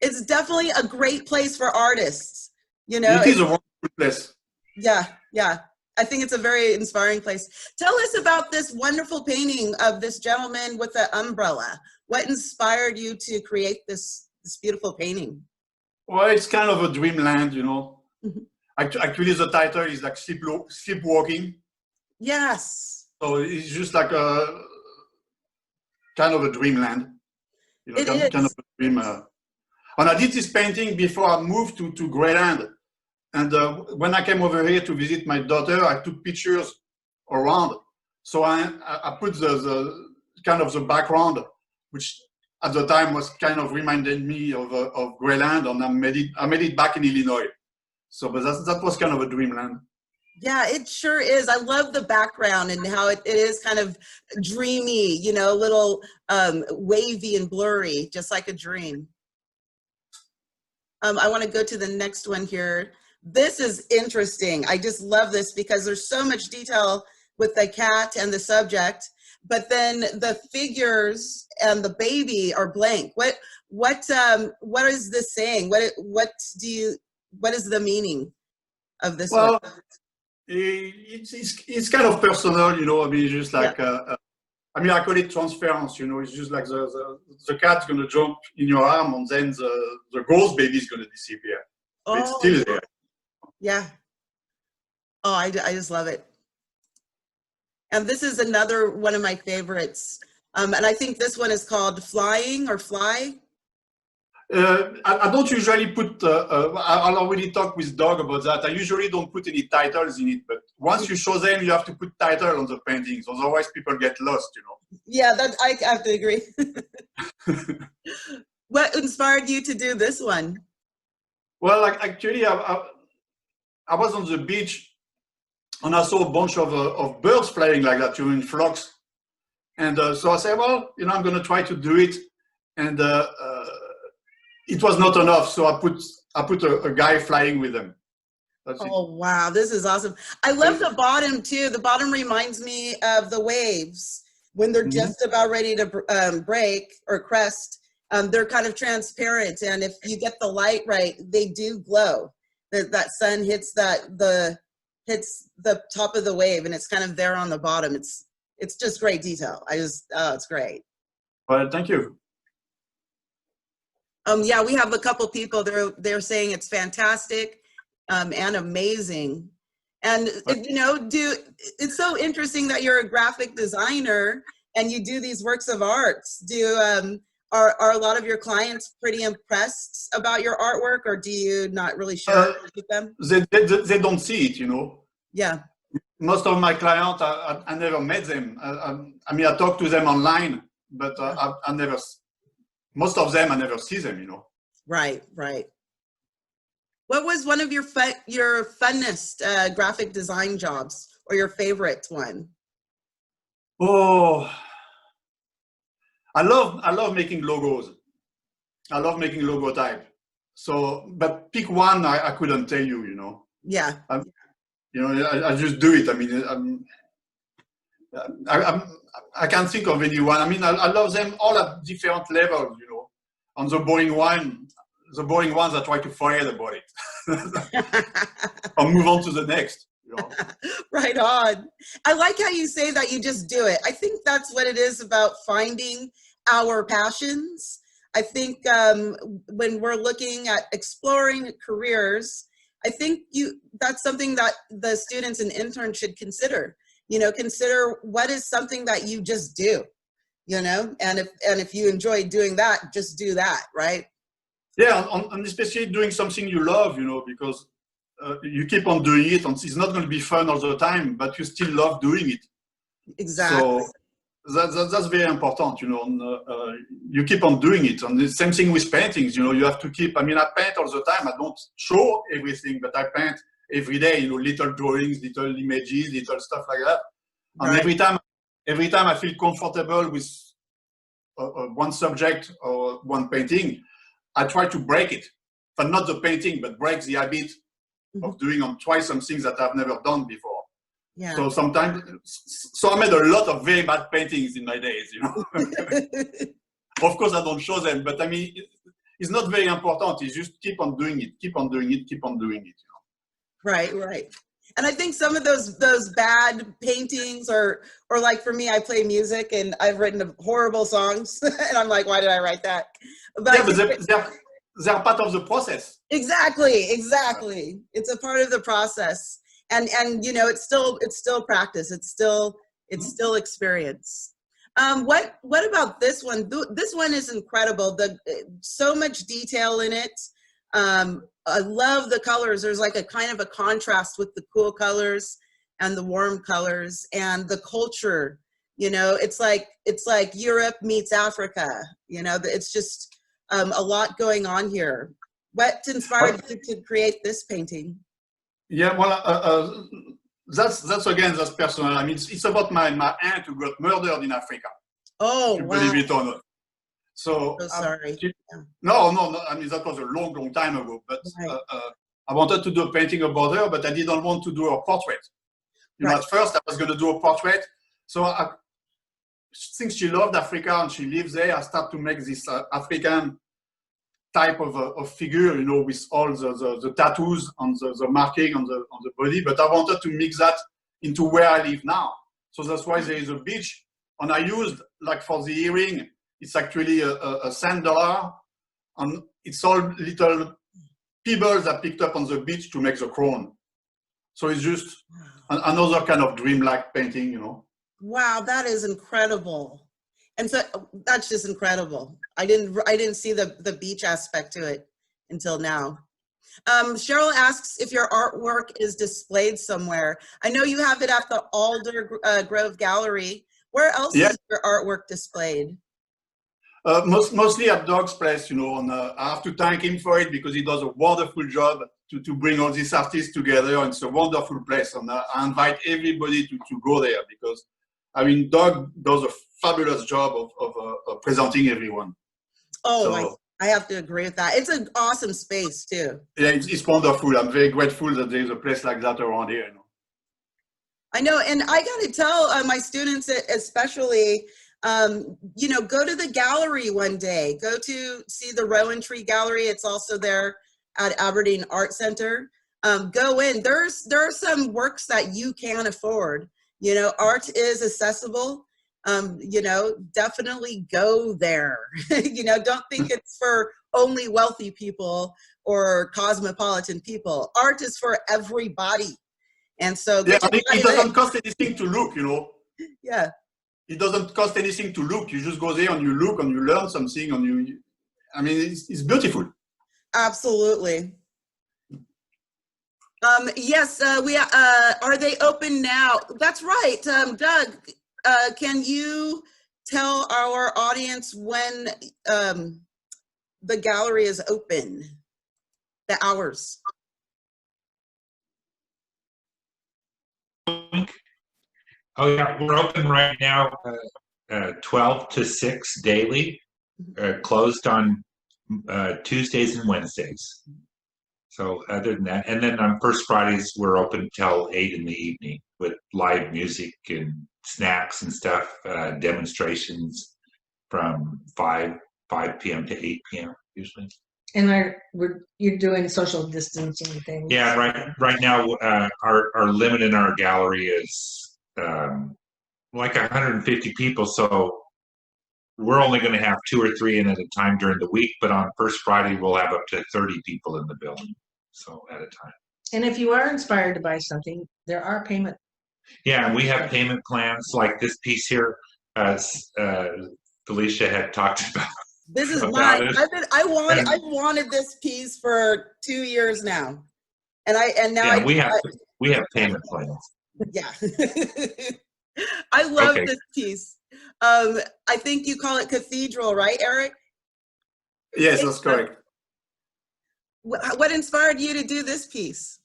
It's definitely a great place for artists. You know, It is a wonderful place. Yeah, yeah. I think it's a very inspiring place. Tell us about this wonderful painting of this gentleman with the umbrella. What inspired you to create this beautiful painting? Well, it's kind of a dreamland, you know. Actually, the title is like sleepwalking. Yes. So it's just like a kind of a dreamland. You know, It kind is. of a dream. And I did this painting before I moved to Greyland. And when I came over here to visit my daughter, I took pictures around. So I put the kind of the background, which at the time was kind of reminded me of Greyland, and I made it back in Illinois. So, but that was kind of a dreamland. Yeah, it sure is. I love the background and how it is kind of dreamy, you know, a little wavy and blurry, just like a dream. I want to go to the next one here. This is interesting. I just love this because there's so much detail with the cat and the subject, but then the figures and the baby are blank. What is this saying? What is the meaning of this one? It's kind of personal, you know. I mean, just like I mean, I call it transference. You know, it's just like the cat's gonna jump in your arm, and then the ghost baby is gonna disappear. But it's still there. Yeah. Oh, I just love it. And this is another one of my favorites. And I think this one is called Flying or Fly. I don't usually put, I'll already talk with Doug about that. I usually don't put any titles in it, but once you show them, you have to put title on the paintings. Otherwise people get lost, you know. Yeah, I have to agree. What inspired you to do this one? Well, like, actually, I was on the beach and I saw a bunch of birds flying like that, you know, in flocks. And so I said, well, you know, I'm going to try to do it. And it was not enough. So I put a guy flying with them. That's it. Wow, this is awesome. I love the bottom too. The bottom reminds me of the waves when they're just about ready to break or crest. They're kind of transparent. And if you get the light right, they do glow. That sun hits the top of the wave and it's kind of there on the bottom. It's just great detail. It's great. Well, thank you. Yeah, we have a couple people, they're saying it's fantastic and amazing. And you know, it's so interesting that you're a graphic designer and you do these works of arts. Are a lot of your clients pretty impressed about your artwork, or do you not really share it with them? They don't see it, you know. Yeah. Most of my clients, I never met them. I mean, I talk to them online, but I never. Most of them, I never see them, you know. Right, right. What was one of your funnest graphic design jobs, or your favorite one? Oh, I love making logos. I love making logo type. So, but pick one, I couldn't tell you, you know. Yeah. You know, I just do it. I mean, I can't think of anyone. I mean, I love them all at different levels, you know. On the boring ones, I try to forget about it or move on to the next. You know? Right on. I like how you say that you just do it. I think that's what it is about finding our passions. I think when we're looking at exploring careers, I think that's something that the students and interns should consider. You know, consider what is something that you just do, you know, and if you enjoy doing that, just do that, right? Yeah, and especially doing something you love, you know, because you keep on doing it, and it's not going to be fun all the time, but you still love doing it. Exactly. So that's very important, you know. And, you keep on doing it, and the same thing with paintings. You know, you have to keep. I mean, I paint all the time. I don't show everything, but I paint every day. You know, little drawings, little images, little stuff like that. And Right. every time I feel comfortable with one subject or one painting, I try to break it, but not the painting, but break the habit of doing and try some things that I've never done before. Yeah. So sometimes, so I made a lot of very bad paintings in my days, you know. Of course, I don't show them, but I mean, it's not very important. It's just keep on doing it, keep on doing it, keep on doing it. You know? Right, right. And I think some of those bad paintings, or like for me, I play music and I've written horrible songs, and I'm like, why did I write that? But Yeah, but they're part of the process. Exactly, exactly. It's a part of the process, and you know, it's still practice. It's still experience. What about this one? This one is incredible. So much detail in it. I love the colors. There's like a kind of a contrast with the cool colors and the warm colors and the culture. You know, it's like Europe meets Africa. You know, it's just a lot going on here. What inspired you to create this painting? Yeah, well, that's personal. I mean, it's about my aunt who got murdered in Africa. Oh, You wow. believe it or not. So sorry. No. I mean, that was a long time ago. But Right. I wanted to do a painting about her, but I didn't want to do a portrait. You know, at first I was going to do a portrait. So since she loved Africa and she lives there, I started to make this African type of figure, you know, with all the tattoos and the marking on the body. But I wanted to mix that into where I live now. So that's why there is a beach. And I used, like for the earring, it's actually a sand dollar. And it's all little pebbles that picked up on the beach to make the crown. So it's just another kind of dreamlike painting, you know. Wow, that is incredible. And so that's just incredible. I didn't see the beach aspect to it until now. Cheryl asks if your artwork is displayed somewhere. I know you have it at the Alder Grove Gallery. Where else is your artwork displayed? Mostly at Doug's place, you know, and I have to thank him for it because he does a wonderful job to bring all these artists together, and it's a wonderful place. And I invite everybody to go there because, I mean, Doug does a fabulous job of presenting everyone. Oh, so, I have to agree with that. It's an awesome space too. Yeah, it's wonderful. I'm very grateful that there's a place like that around here. You know? I know, and I got to tell my students especially, you know, go to the gallery one day. Go to see the Rowan Tree Gallery. It's also there at Aberdeen Art Center. Go in. There are some works that you can afford. You know, art is accessible. You know, definitely go there. You know, don't think it's for only wealthy people or cosmopolitan people. Art is for everybody. And so yeah, it doesn't cost anything to look, you know. Yeah. It doesn't cost anything to look. You just go there and you look and you learn something and I mean, it's beautiful. Absolutely. Yes, are they open now? That's right. Doug, can you tell our audience when the gallery is open, the hours? Oh yeah, we're open right now, 12 to 6 daily, closed on Tuesdays and Wednesdays. So other than that, and then on first Fridays, we're open till 8 in the evening with live music and snacks and stuff, demonstrations from 5 p.m. to 8 p.m. usually. And you're doing social distancing things. Yeah, right now, our limit in our gallery is like 150 people, so we're only going to have 2 or 3 in at a time during the week, but on first Friday we'll have up to 30 people in the building, so at a time. And if you are inspired to buy something, there are payment. Yeah, and we have payment plans like this piece here, as Felicia had talked about. This is mine. I wanted this piece for 2 years now, and now we have payment plans. Yeah. I love this piece. I think you call it Cathedral, right, Eric? Yes, that's correct. What inspired you to do this piece?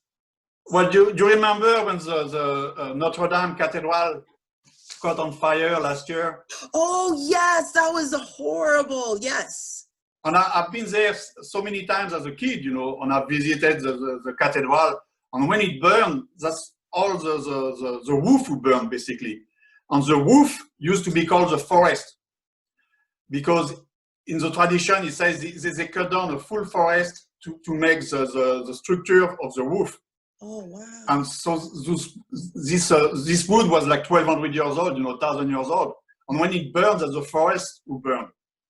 Well, do you remember when the Notre Dame Cathedral caught on fire last year? Oh, yes, that was horrible. Yes. And I've been there so many times as a kid, you know, and I've visited the cathedral. And when it burned, that's all the roof would burn, basically. And the roof used to be called the forest, because in the tradition, it says they cut down a full forest to make the structure of the roof. Oh, wow. And so this wood was like 1,200 years old, you know, 1,000 years old. And when it burns, the forest would burn.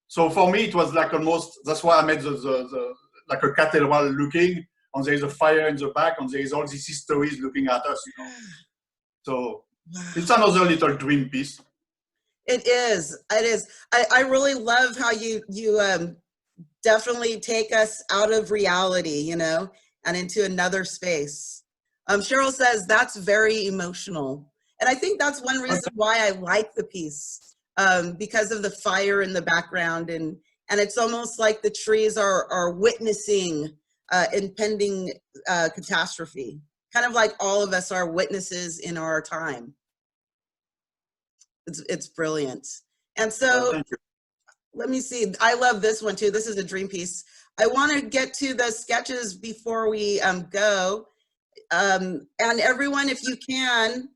So for me, it was like almost, that's why I made the like a cathedral looking, and there is a fire in the back, and there is all these histories looking at us, you know. So Wow. it's another little dream piece. It is. It is. I really love how you definitely take us out of reality, you know, and into another space. Cheryl says that's very emotional. And I think that's one reason why I like the piece, because of the fire in the background. And it's almost like the trees are witnessing impending catastrophe, kind of like all of us are witnesses in our time. It's brilliant. And so, Thank you. let me see. I love this one too. This is a dream piece. I want to get to the sketches before we go. And everyone, if you can,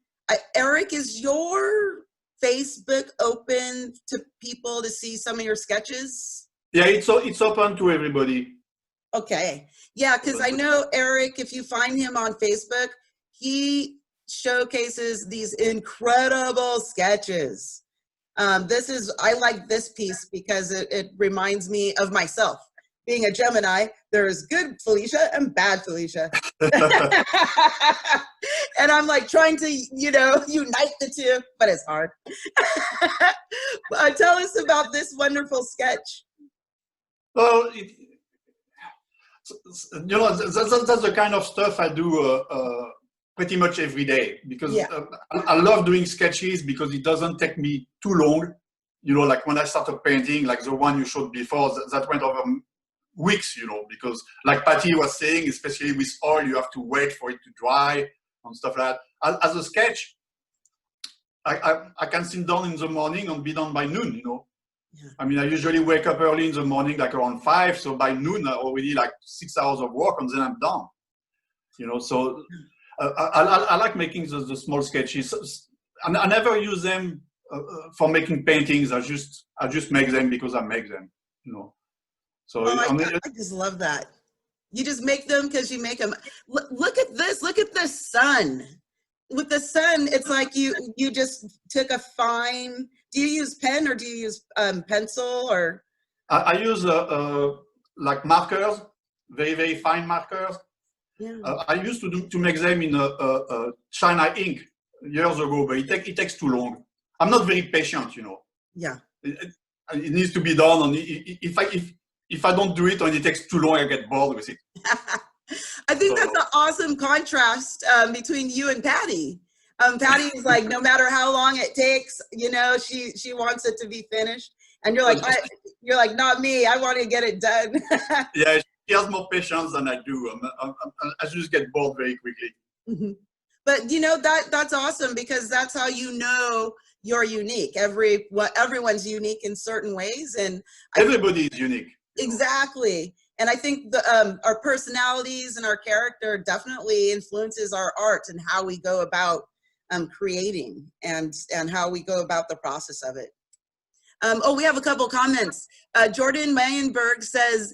Eric, is your Facebook open to people to see some of your sketches? Yeah, it's open to everybody. Okay. Yeah, because I know Eric, if you find him on Facebook, he showcases these incredible sketches. I like this piece because it reminds me of myself. Being a Gemini, there's good Felicia and bad Felicia. And I'm like trying to, you know, unite the two, but it's hard. Tell us about this wonderful sketch. Well, you know, that's the kind of stuff I do pretty much every day, because Yeah. I love doing sketches because it doesn't take me too long. You know, like when I started painting, like the one you showed before, that went over weeks, you know, because like Patti was saying, especially with oil, you have to wait for it to dry and stuff like that. As a sketch, I can sit down in the morning and be done by noon, you know. Yeah. I mean, I usually wake up early in the morning, like around 5. So by noon, I already like 6 hours of work, and then I'm done. You know, so I like making the small sketches. And I never use them for making paintings. I just make them because I make them. You know. So I just love that. You just make them because you make them. Look at this. Look at the sun. With the sun, it's like you just took a fine. Do you use pen or do you use pencil or? I use like markers, very, very fine markers. Yeah. I used to make them in China ink years ago, but it takes too long. I'm not very patient, you know. Yeah. It needs to be done, and if I don't do it and it takes too long, I get bored with it. I think that's an awesome contrast between you and Patti. Patti is like, no matter how long it takes, you know, she wants it to be finished, and you're like, not me. I want to get it done. Yeah, she has more patience than I do. I just get bored very quickly. Mm-hmm. But you know, that's awesome, because that's how you know you're unique. Everyone's unique in certain ways, and everybody is unique. Exactly. And I think our personalities and our character definitely influences our art and how we go about creating and how we go about the process of it. We have a couple comments. Jordan Mayenberg says,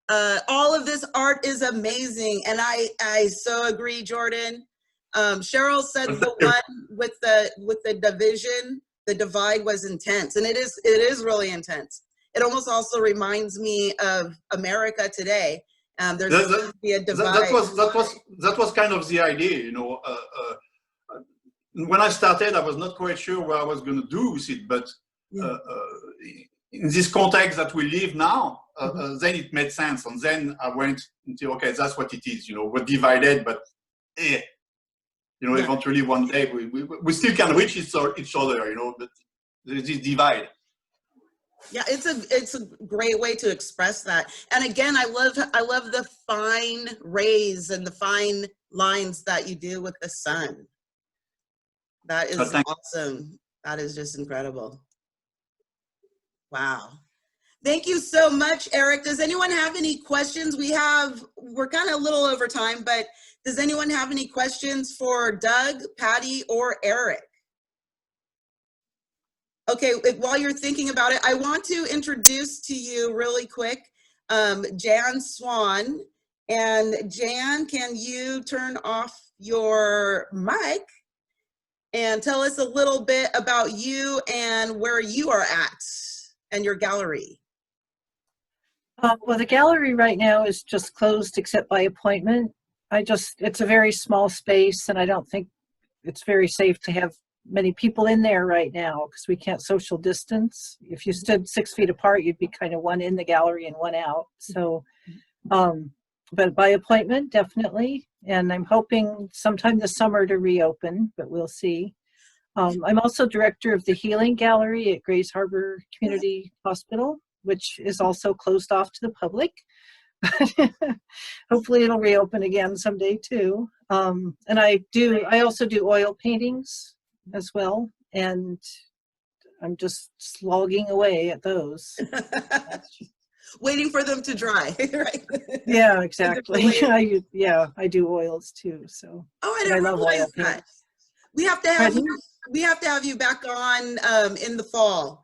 all of this art is amazing. And I so agree, Jordan. Cheryl said the one with the division, the divide was intense. And it is really intense. It almost also reminds me of America today. There's going to be a divide. That was kind of the idea, you know. When I started, I was not quite sure what I was going to do with it, but in this context that we live now, then it made sense, and then I went into, okay, that's what it is. You know, we're divided, but you know, eventually one day we still can reach each other. You know, but there's this divide. Yeah, it's a great way to express that. And again, I love the fine rays and the fine lines that you do with the sun. That is awesome. That is just incredible. Wow. Thank you so much, Eric. Does anyone have any questions? We're kind of a little over time, but does anyone have any questions for Doug, Patty, or Eric? Okay, while you're thinking about it, I want to introduce to you really quick Jan Swan. And Jan, can you turn off your mic and tell us a little bit about you and where you are at and your gallery? Well, the gallery right now is just closed except by appointment. It's a very small space, and I don't think it's very safe to have many people in there right now because we can't social distance. If you stood 6 feet apart, you'd be kind of one in the gallery and one out. So, but by appointment, definitely. And I'm hoping sometime this summer to reopen, but we'll see. I'm also director of the Healing Gallery at Grays Harbor Community Hospital, which is also closed off to the public. Hopefully it'll reopen again someday too. And I also do oil paintings as well, and I'm just slogging away at those. Waiting for them to dry, right? Yeah, exactly. I do oils too. So I love realize oil that. paintings. We have to have you back on in the fall,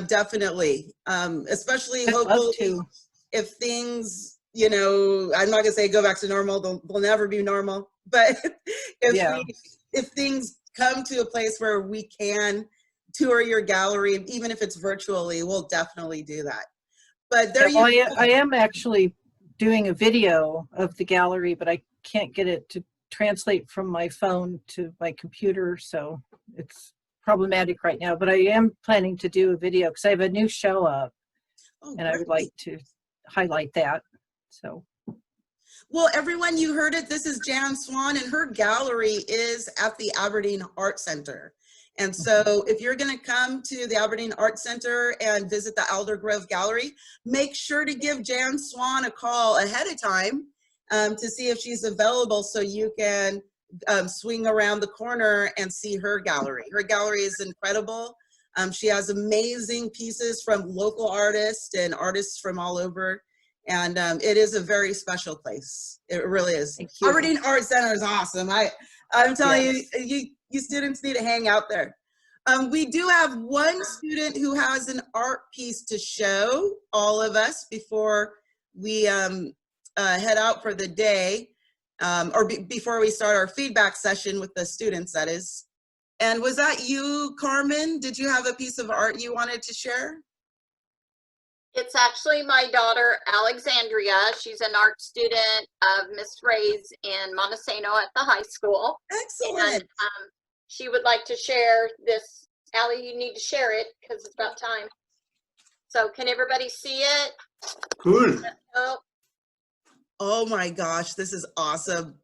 definitely. Especially hopefully if things, I'm not gonna say go back to normal. They'll never be normal. But if things come to a place where we can tour your gallery, even if it's virtually, we'll definitely do that. But I am actually doing a video of the gallery, but I can't get it to translate from my phone to my computer, so it's problematic right now. But I am planning to do a video because I have a new show up, and I would like to highlight that. So. Well, everyone, you heard it. This is Jan Swan, and her gallery is at the Aberdeen Art Center. And so if you're going to come to the Aberdeen Art Center and visit the Aldergrove Gallery, make sure to give Jan Swan a call ahead of time to see if she's available so you can swing around the corner and see her gallery. Her gallery is incredible. She has amazing pieces from local artists and artists from all over. And it is a very special place. It really is. Aberdeen Art Center is awesome. I'm telling you, you students need to hang out there. We do have one student who has an art piece to show all of us before we head out for the day, or before we start our feedback session with the students, that is. And was that you, Carmen? Did you have a piece of art you wanted to share? It's actually my daughter, Alexandria. She's an art student of Miss Ray's in Montesano at the high school. Excellent. And she would like to share this. Allie, you need to share it because it's about time. So can everybody see it? Cool. Oh my gosh, this is awesome.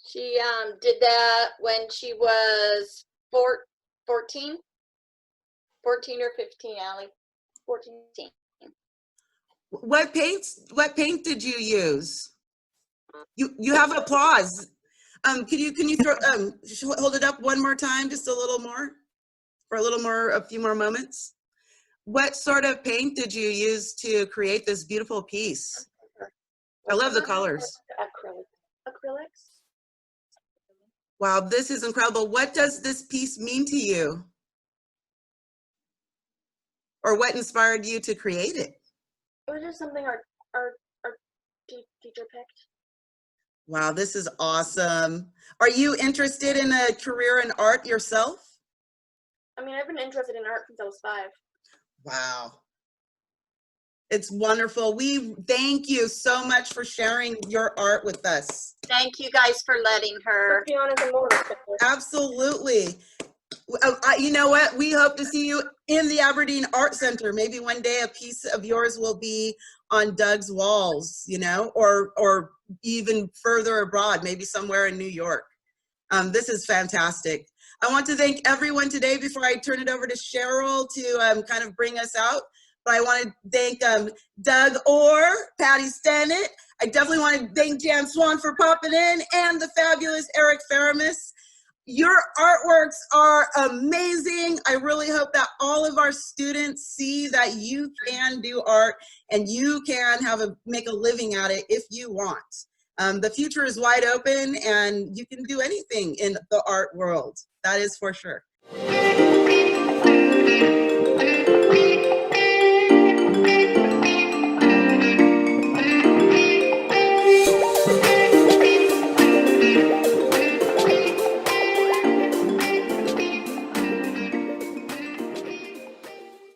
She did that when she was 14 or 15, Allie. 14. What paint did you use? You have applause. Can you throw hold it up one more time, just a little more, for a few more moments? What sort of paint did you use to create this beautiful piece? I love the colors. Acrylics. Wow, this is incredible. What does this piece mean to you? Or what inspired you to create it? It was just something our teacher picked. Wow, this is awesome. Are you interested in a career in art yourself? I mean, I've been interested in art since I was 5. Wow. It's wonderful. We thank you so much for sharing your art with us. Thank you guys for letting her. Absolutely. You know what? We hope to see you in the Aberdeen Art Center. Maybe one day a piece of yours will be on Doug's walls, or even further abroad, maybe somewhere in New York. This is fantastic. I want to thank everyone today before I turn it over to Cheryl to kind of bring us out. But I want to thank Doug Orr, Patti Stennett. I definitely want to thank Jan Swan for popping in, and the fabulous Eric Faramus. Your artworks are amazing. I really hope that all of our students see that you can do art and you can make a living at it if you want. The future is wide open and you can do anything in the art world. That is for sure.